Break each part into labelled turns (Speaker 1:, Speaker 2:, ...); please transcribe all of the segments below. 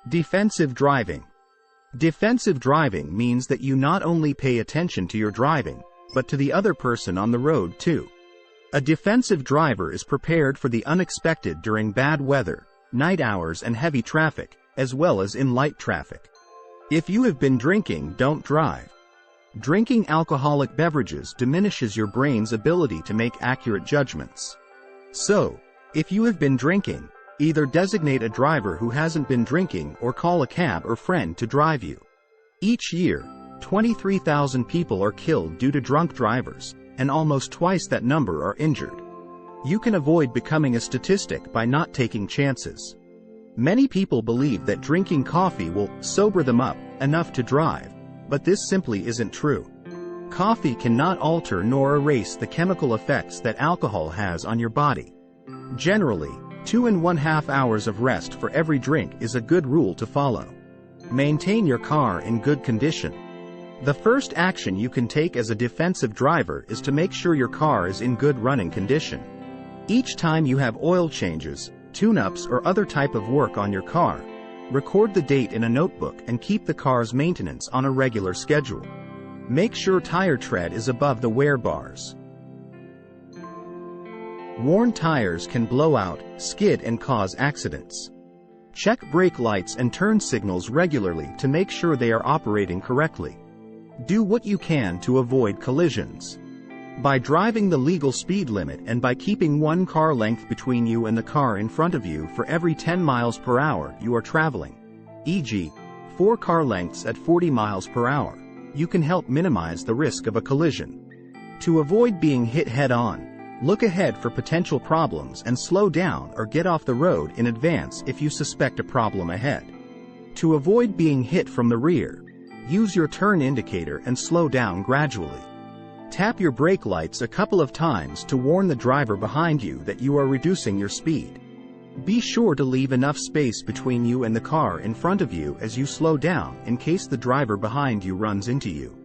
Speaker 1: Defensive driving. Defensive driving means that you not only pay attention to your driving, but to the other person on the road too. A defensive driver is prepared for the unexpected during bad weather, night hours and heavy traffic, as well as in light traffic. If you have been drinking, don't drive. Drinking alcoholic beverages diminishes your brain's ability to make accurate judgments. So, if you have been drinking, either designate a driver who hasn't been drinking or call a cab or friend to drive you. Each year, 23,000 people are killed due to drunk drivers, and almost twice that number are injured. You can avoid becoming a statistic by not taking chances. Many people believe that drinking coffee will sober them up enough to drive, but this simply isn't true. Coffee cannot alter nor erase the chemical effects that alcohol has on your body. Generally, 2.5 hours of rest for every drink is a good rule to follow. Maintain your car in good condition. The first action you can take as a defensive driver is to make sure your car is in good running condition. Each time you have oil changes, tune-ups or other type of work on your car, record the date in a notebook and keep the car's maintenance on a regular schedule. Make sure tire tread is above the wear bars. Worn tires can blow out, skid and cause accidents. Check brake lights and turn signals regularly to make sure they are operating correctly. Do what you can to avoid collisions. By driving the legal speed limit and by keeping one car length between you and the car in front of you for every 10 miles per hour you are traveling, e.g., 4 car lengths at 40 miles per hour, you can help minimize the risk of a collision. To avoid being hit head-on, look ahead for potential problems and slow down or get off the road in advance if you suspect a problem ahead. To avoid being hit from the rear, use your turn indicator and slow down gradually. Tap your brake lights a couple of times to warn the driver behind you that you are reducing your speed. Be sure to leave enough space between you and the car in front of you as you slow down in case the driver behind you runs into you.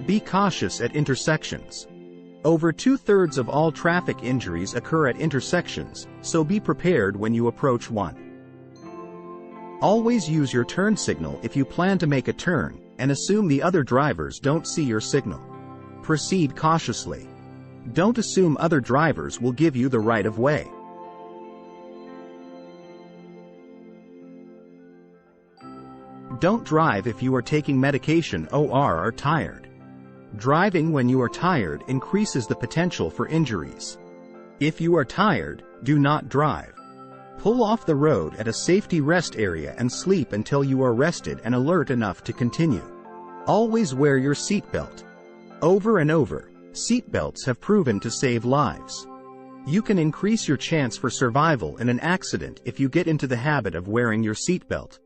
Speaker 1: Be cautious at intersections. Over 2/3 of all traffic injuries occur at intersections, so be prepared when you approach one. Always use your turn signal if you plan to make a turn, and assume the other drivers don't see your signal. Proceed cautiously. Don't assume other drivers will give you the right of way. Don't drive if you are taking medication or are tired. Driving when you are tired increases the potential for injuries. If you are tired, do not drive. Pull off the road at a safety rest area and sleep until you are rested and alert enough to continue. Always wear your seatbelt. Over and over, seatbelts have proven to save lives. You can increase your chance for survival in an accident if you get into the habit of wearing your seatbelt.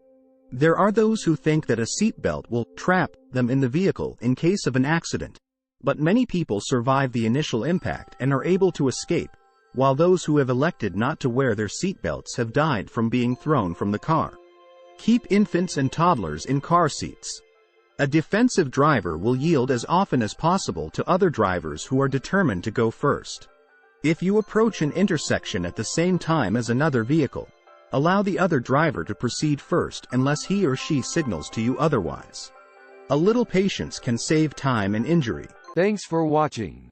Speaker 1: There are those who think that a seatbelt will trap them in the vehicle in case of an accident, but many people survive the initial impact and are able to escape, while those who have elected not to wear their seatbelts have died from being thrown from the car. Keep infants and toddlers in car seats. A defensive driver will yield as often as possible to other drivers who are determined to go first. If you approach an intersection at the same time as another vehicle, allow the other driver to proceed first unless he or she signals to you otherwise. A little patience can save time and injury.
Speaker 2: Thanks for watching.